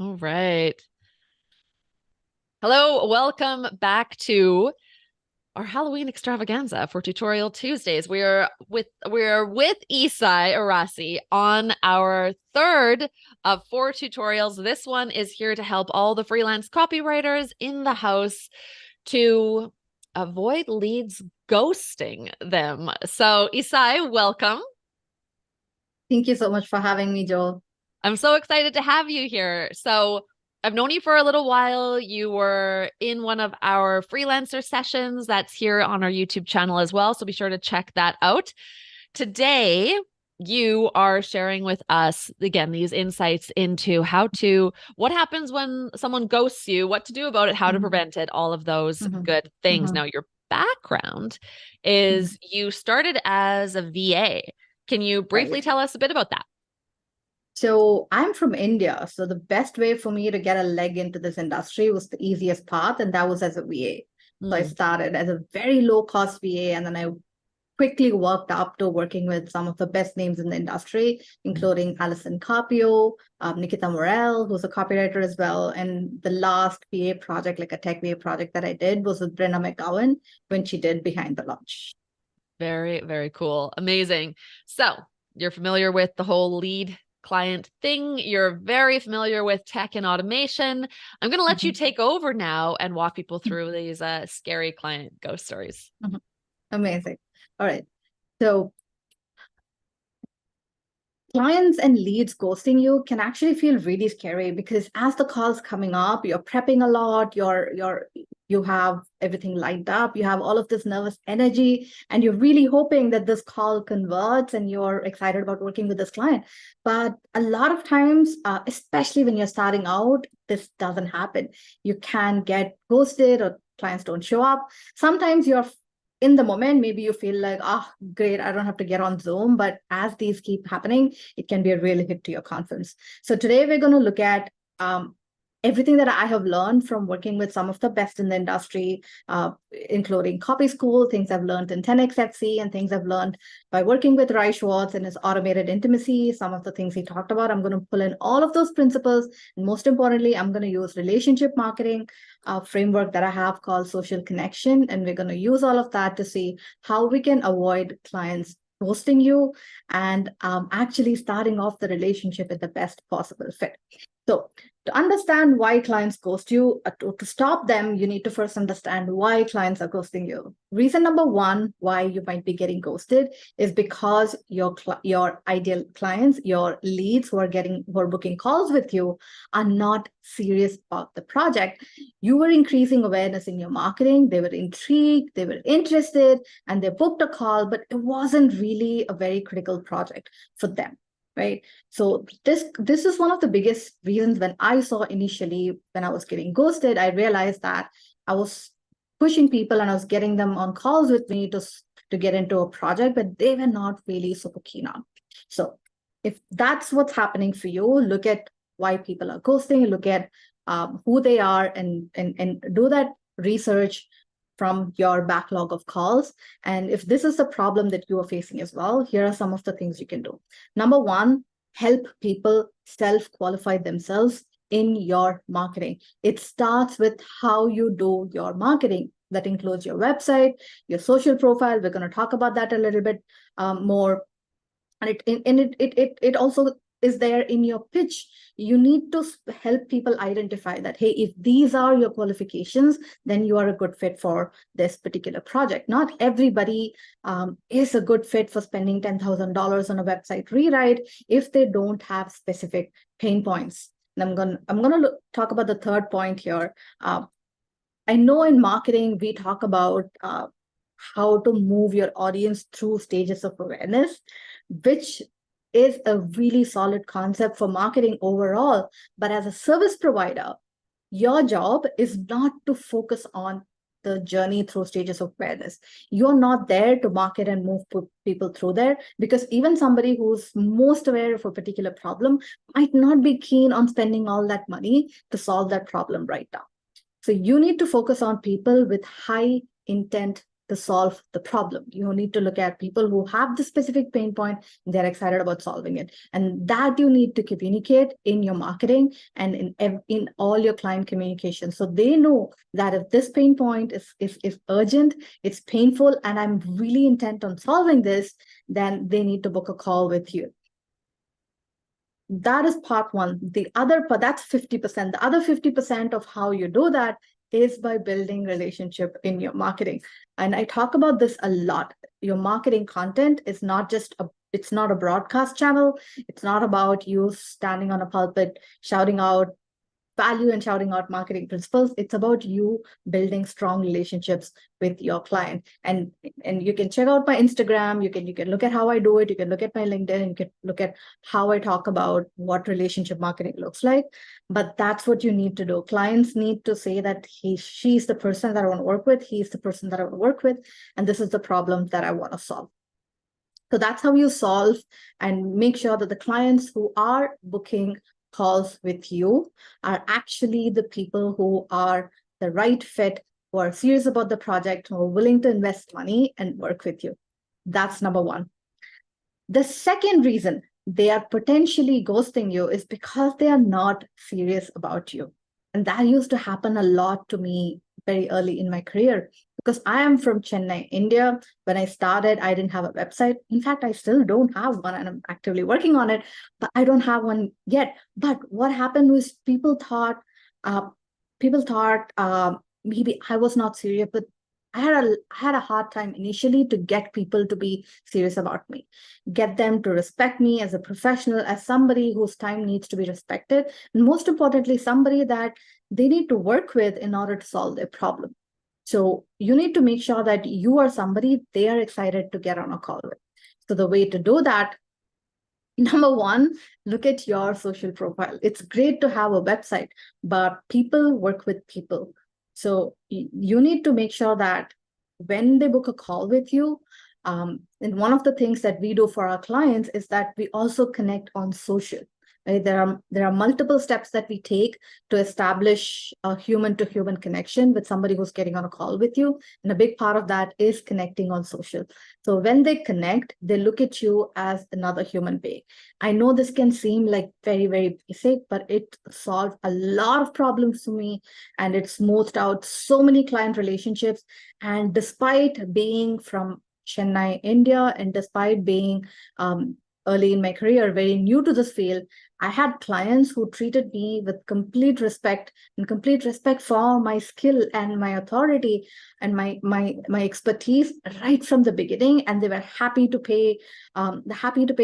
All right. Hello, welcome back to our Halloween extravaganza for Tutorial Tuesdays. We're with Esai Arasi on our third of four tutorials. This one is here to help all the freelance copywriters in the house to avoid leads ghosting them. So, Esai, welcome. Thank you so much for having me, Joel. I'm so excited to have you here. So, I've known you for a little while. You were in one of our freelancer sessions that's here on our YouTube channel as well. So, be sure to check that out. Today, you are sharing with us, again, these insights into what happens when someone ghosts you, what to do about it, how to Mhm, prevent it, all of those mhm, good things. mhm, Now, your background mhm. is you started as a VA. Can you briefly Right. tell us a bit about that? So I'm from India. So the best way for me to get a leg into this industry was the easiest path, and that was as a VA. So I Hmm. started as a very low cost VA, and then I quickly worked up to working with some of the best names in the industry, including Alison Carpio, Nikita Morel, who's a copywriter as well. And the last VA project, like a tech VA project that I did, was with Brenna McGowan when she did Behind the Launch. Very, very cool. Amazing. So, you're familiar with the whole lead client thing. You're very familiar with tech and automation. I'm going to let you Mhm, take over now and walk people through these scary client ghost stories. mhm. Amazing. All right. So clients and leads ghosting you can actually feel really scary because as the call's coming up, you're prepping a lot, you have everything lined up, you have all of this nervous energy, and you're really hoping that this call converts and you're excited about working with this client. But a lot of times, especially when you're starting out, this doesn't happen. You can get ghosted or clients don't show up. Sometimes you're in the moment, maybe you feel like, oh, great, I don't have to get on Zoom. But as these keep happening, it can be a real hit to your confidence. So today we're going to look at everything that I have learned from working with some of the best in the industry, including Copy School, things I've learned in 10x FC, and things I've learned by working with Rai Schwartz and his automated intimacy, some of the things he talked about. I'm going to pull in all of those principles. And most importantly, I'm going to use relationship marketing framework that I have called social connection. And we're going to use all of that to see how we can avoid clients ghosting you and actually starting off the relationship with the best possible fit. So, to understand why clients ghost you, to stop them, you need to first understand why clients are ghosting you. Reason number one why you might be getting ghosted is because your ideal clients, your leads who are booking calls with you, are not serious about the project. You were increasing awareness in your marketing. They were intrigued, they were interested, and they booked a call, but it wasn't really a very critical project for them, right? So this is one of the biggest reasons. When I saw initially when I was getting ghosted, I realized that I was pushing people and I was getting them on calls with me to get into a project, but they were not really super keen on. So if that's what's happening for you, look at why people are ghosting, look at who they are, and do that research from your backlog of calls. And if this is the problem that you are facing as well, here are some of the things you can do. Number one, help people self qualify themselves in your marketing. It starts with how you do your marketing. That includes your website, your social profile. We're going to talk about that a little bit more. And it also is there in your pitch. You need to help people identify that, hey, if these are your qualifications, then you are a good fit for this particular project. Not everybody is a good fit for spending $10,000 on a website rewrite if they don't have specific pain points. And I'm going to talk about the third point here. I know in marketing we talk about how to move your audience through stages of awareness, which is a really solid concept for marketing overall. But as a service provider, your job is not to focus on the journey through stages of awareness. You're not there to market and move people through there, because even somebody who's most aware of a particular problem might not be keen on spending all that money to solve that problem right now. So you need to focus on people with high intent to solve the problem. You need to look at people who have the specific pain point and they're excited about solving it. And that you need to communicate in your marketing and in all your client communication. So they know that if this pain point is urgent, it's painful, and I'm really intent on solving this, then they need to book a call with you. That is part one. The other part, that's 50%. The other 50% of how you do that is by building relationship in your marketing. And I talk about this a lot. Your marketing content is not just it's not a broadcast channel. It's not about you standing on a pulpit, shouting out value and shouting out marketing principles. It's about you building strong relationships with your client. And you can check out my Instagram. You can look at how I do it. You can look at my LinkedIn, and you can look at how I talk about what relationship marketing looks like. But that's what you need to do. Clients need to say that she's the person that I want to work with. He's the person that I want to work with. And this is the problem that I want to solve. So that's how you solve and make sure that the clients who are booking calls with you are actually the people who are the right fit, who are serious about the project, who are willing to invest money and work with you. That's number one. The second reason they are potentially ghosting you is because they are not serious about you. And that used to happen a lot to me very early in my career, because I am from Chennai, India. When I started, I didn't have a website. In fact, I still don't have one, and I'm actively working on it, but I don't have one yet. But what happened was people thought maybe I was not serious, but I had a hard time initially to get people to be serious about me, get them to respect me as a professional, as somebody whose time needs to be respected, and most importantly, somebody that they need to work with in order to solve their problem. So you need to make sure that you are somebody they are excited to get on a call with. So the way to do that, number one, look at your social profile. It's great to have a website, but people work with people. So you need to make sure that when they book a call with you, and one of the things that we do for our clients is that we also connect on social. Right? There are multiple steps that we take to establish a human-to-human connection with somebody who's getting on a call with you. And a big part of that is connecting on social. So when they connect, they look at you as another human being. I know this can seem like very, very basic, but it solved a lot of problems to me, and it smoothed out so many client relationships. And despite being from Chennai, India, and despite being early in my career, very new to this field, I had clients who treated me with complete respect for my skill and my authority and my expertise right from the beginning, and they were happy to pay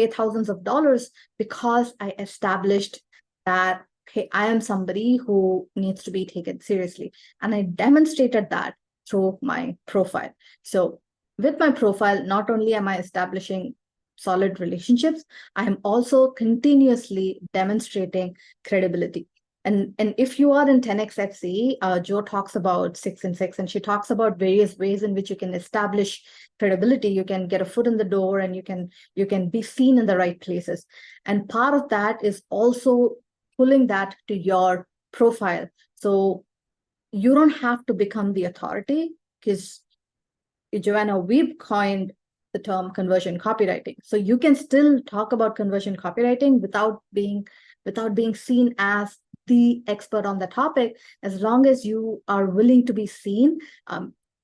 thousands of dollars because I established that, hey, I am somebody who needs to be taken seriously, and I demonstrated that through my profile. So with my profile, not only am I establishing solid relationships, I am also continuously demonstrating credibility. And if you are in 10x FC, Jo talks about 6 and 6, and she talks about various ways in which you can establish credibility. You can get a foot in the door, and you can be seen in the right places. And part of that is also pulling that to your profile. So you don't have to become the authority, because Joanna, we've coined the term conversion copywriting. So you can still talk about conversion copywriting without being seen as the expert on the topic, as long as you are willing to be seen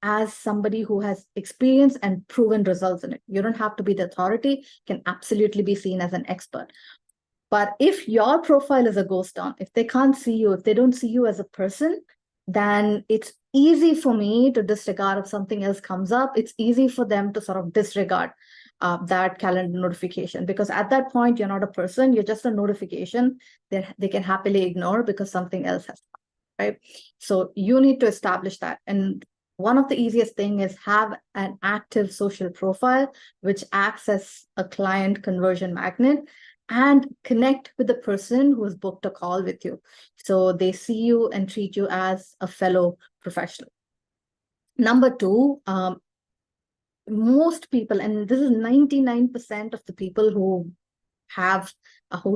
as somebody who has experience and proven results in it. You don't have to be the authority, can absolutely be seen as an expert. But if your profile is a ghost town, if they can't see you, if they don't see you as a person, then it's easy for me to disregard if something else comes up. It's easy for them to sort of disregard that calendar notification, because at that point, you're not a person, you're just a notification that they can happily ignore because something else has happened, right? So you need to establish that. And one of the easiest thing is have an active social profile, which acts as a client conversion magnet, and connect with the person who has booked a call with you. So they see you and treat you as a fellow professional. Number two, most people, and this is 99% of the people who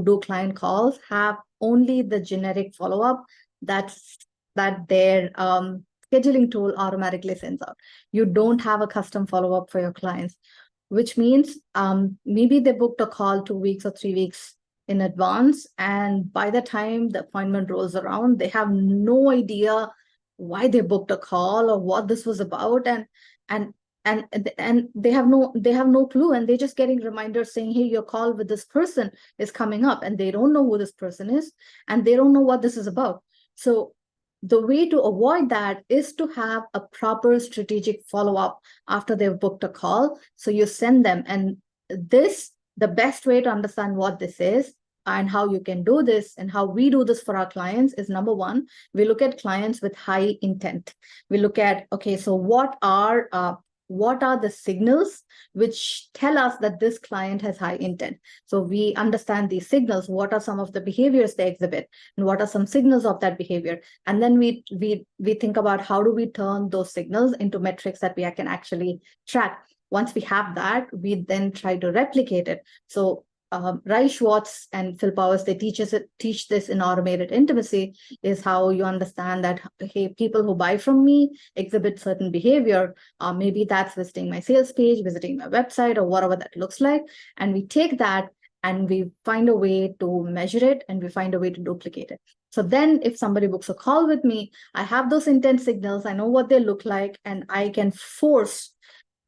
do client calls, have only the generic follow-up that their scheduling tool automatically sends out. You don't have a custom follow-up for your clients, which means maybe they booked a call 2 weeks or 3 weeks in advance. And by the time the appointment rolls around, they have no idea why they booked a call or what this was about. And and they have no clue, and they're just getting reminders saying, hey, your call with this person is coming up, and they don't know who this person is, and they don't know what this is about. So the way to avoid that is to have a proper strategic follow-up after they've booked a call. So you send them, and the best way to understand what this is and how you can do this and how we do this for our clients is, number one, we look at clients with high intent. We look at, okay, so what are the signals which tell us that this client has high intent? So we understand these signals. What are some of the behaviors they exhibit, and what are some signals of that behavior? And then we think about how do we turn those signals into metrics that we can actually track. Once we have that, we then try to replicate it. So Rai Schwartz and Phil Powers, they teach this in Automated Intimacy, is how you understand that, hey, people who buy from me exhibit certain behavior. Maybe that's visiting my sales page, visiting my website, or whatever that looks like. And we take that and we find a way to measure it, and we find a way to duplicate it. So then if somebody books a call with me, I have those intent signals, I know what they look like, and I can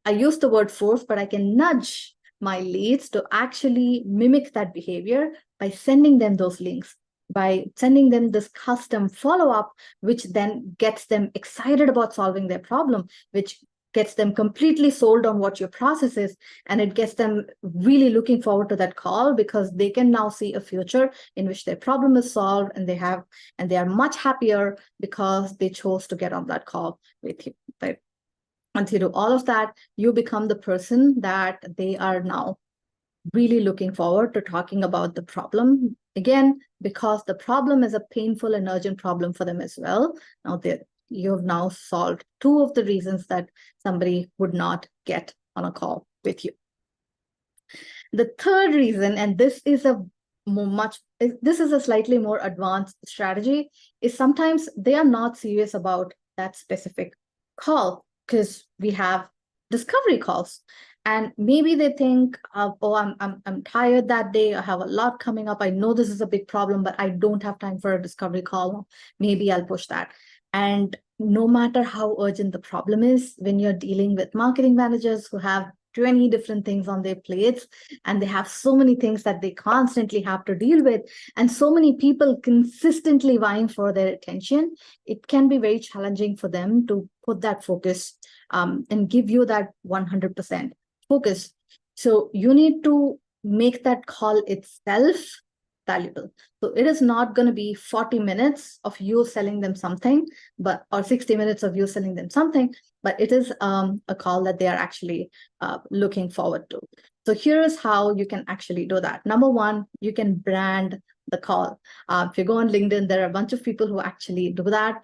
I use the word force, but I can nudge my leads to actually mimic that behavior by sending them those links, by sending them this custom follow-up, which then gets them excited about solving their problem, which gets them completely sold on what your process is, and it gets them really looking forward to that call, because they can now see a future in which their problem is solved, and they are much happier because they chose to get on that call with you. Right? Once you do all of that, you become the person that they are now really looking forward to talking about the problem. Again, because the problem is a painful and urgent problem for them as well. Now you have now solved two of the reasons that somebody would not get on a call with you. The third reason, and this is a slightly more advanced strategy, is sometimes they are not serious about that specific call, because we have discovery calls, and maybe they think, oh, I'm tired that day, I have a lot coming up, I know this is a big problem, but I don't have time for a discovery call. Maybe I'll push that. And no matter how urgent the problem is, when you're dealing with marketing managers who have 20 different things on their plates, and they have so many things that they constantly have to deal with, and so many people consistently vying for their attention, it can be very challenging for them to put that focus and give you that 100% focus. So you need to make that call itself valuable. So it is not going to be 40 minutes of you selling them something, or 60 minutes of you selling them something, but it is a call that they are actually looking forward to. So here is how you can actually do that. Number one, you can brand the call. If you go on LinkedIn, there are a bunch of people who actually do that.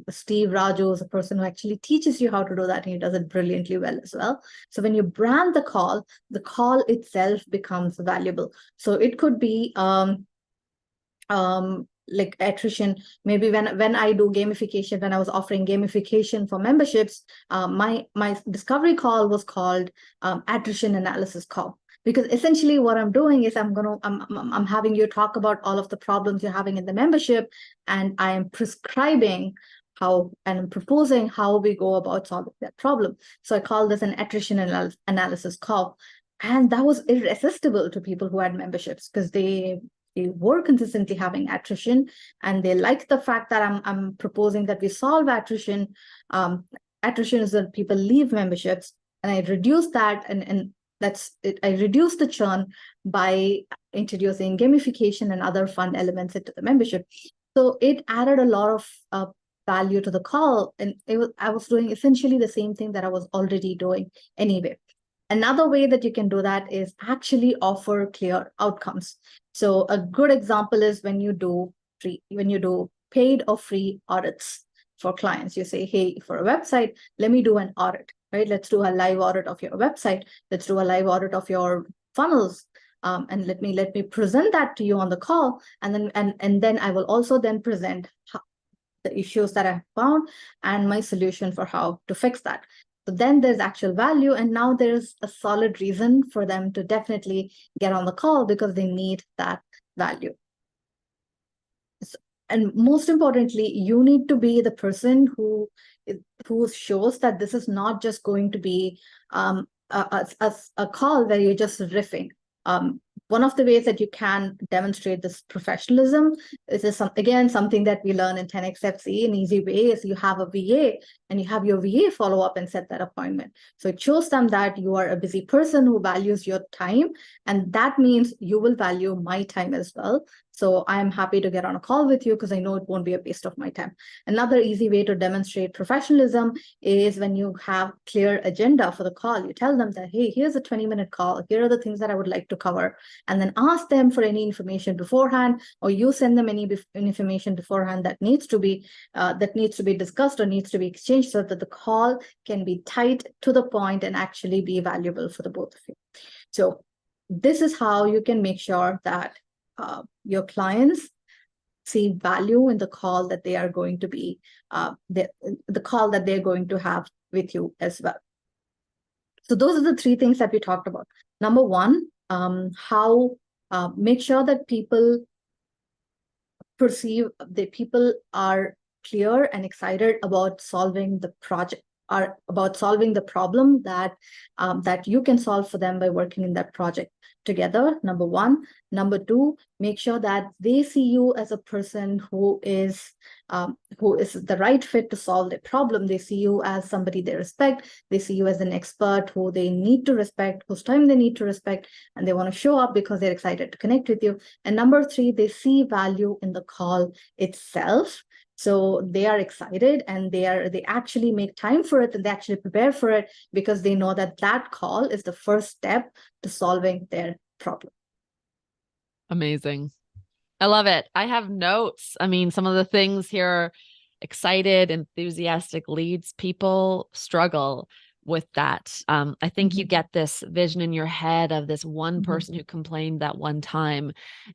Steve Raju is a person who actually teaches you how to do that, and he does it brilliantly well as well. So when you brand the call itself becomes valuable. So it could be like attrition. Maybe when I do gamification, when I was offering gamification for memberships, my discovery call was called attrition analysis call, because essentially what I'm doing is I'm having you talk about all of the problems you're having in the membership, and I am prescribing how and I'm proposing how we go about solving that problem. So I call this an attrition analysis call, and that was irresistible to people who had memberships, because they were consistently having attrition, and they like the fact that I'm proposing that we solve attrition. Attrition is when people leave memberships, and I reduce that, and that's it. I reduce the churn by introducing gamification and other fun elements into the membership. So it added a lot of value to the call, and I was doing essentially the same thing that I was already doing anyway. Another way that you can do that is actually offer clear outcomes. So a good example is when you do paid or free audits for clients. You say, hey, for a website, let me do an audit, right? Let's do a live audit of your website. Let's do a live audit of your funnels. And let me present that to you on the call. And then I will also then present the issues that I found, and my solution for how to fix that. So then there's actual value, and now there's a solid reason for them to definitely get on the call because they need that value. And most importantly, you need to be the person who shows that this is not just going to be a call where you're just riffing. One of the ways that you can demonstrate this professionalism is this, again, something that we learn in 10xFC. An easy way is you have a VA and you have your VA follow up and set that appointment. So it shows them that you are a busy person who values your time, and that means you will value my time as well. So I'm happy to get on a call with you because I know it won't be a waste of my time. Another easy way to demonstrate professionalism is when you have clear agenda for the call. You tell them that, hey, here's a 20-minute call. Here are the things that I would like to cover. And then ask them for any information beforehand, or you send them any information beforehand that needs to be discussed or needs to be exchanged, so that the call can be tight to the point and actually be valuable for the both of you. So this is how you can make sure that your clients see value in the call that they are going to be the call that they're going to have with you as well. So those are the three things that we talked about. Number one, how make sure that people perceive that people are clear and excited about solving the project, are about solving the problem that that you can solve for them by working in that project together. Number one. Number two, make sure that they see you as a person who is the right fit to solve their problem. They see you as somebody they respect. They see you as an expert who they need to respect, whose time they need to respect, and they want to show up because they're excited to connect with you. And number three, they see value in the call itself. So they are excited, and they actually make time for it, and they actually prepare for it because they know that that call is the first step to solving their problem. Amazing. I love it. I have notes. I mean, some of the things here, excited, enthusiastic leads, people struggle with that. I think you get this vision in your head of this one person who complained that one time,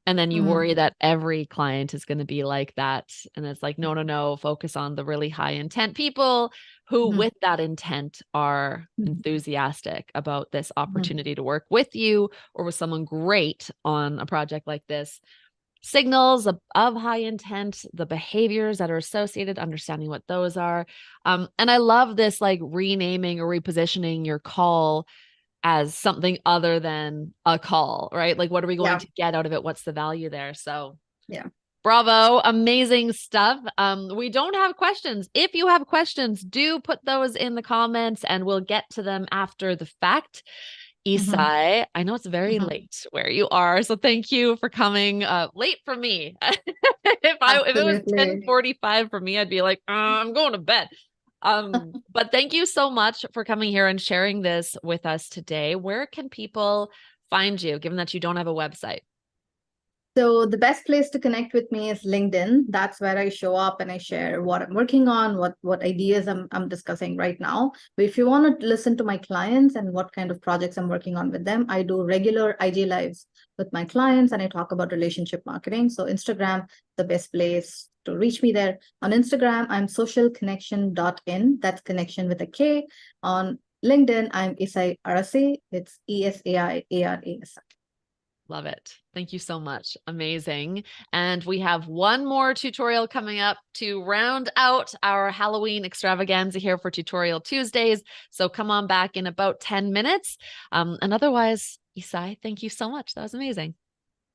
and then you worry that every client is going to be like that. And it's like, no, focus on the really high intent people who with that intent are enthusiastic about this opportunity to work with you or with someone great on a project like this. Signals of high intent, the behaviors that are associated, understanding what those are. And I love this, like, renaming or repositioning your call as something other than a call, right? Like, what are we going to get out of it? What's the value there? So yeah. Bravo. Amazing stuff. We don't have questions. If you have questions, do put those in the comments and we'll get to them after the fact. Esai, I know it's very late where you are, so thank you for coming late for me. If it was 10:45 for me, I'd be like, I'm going to bed. But thank you so much for coming here and sharing this with us today. Where can people find you, given that you don't have a website? So the best place to connect with me is LinkedIn. That's where I show up and I share what I'm working on, what ideas I'm discussing right now. But if you want to listen to my clients and what kind of projects I'm working on with them, I do regular IG lives with my clients and I talk about relationship marketing. So Instagram, the best place to reach me there. On Instagram, I'm socialconnection.in. That's connection with a K. On LinkedIn, I'm Esai Arasi. It's ESAIARASI. Love it. Thank you so much. Amazing. And we have one more tutorial coming up to round out our Halloween extravaganza here for Tutorial Tuesdays. So come on back in about 10 minutes. And otherwise, Esai, thank you so much. That was amazing.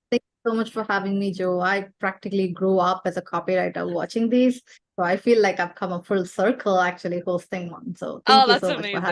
Thank you so much for having me, Joe. I practically grew up as a copywriter watching these. So I feel like I've come a full circle actually hosting one. So thank you that's so much for amazing. having me.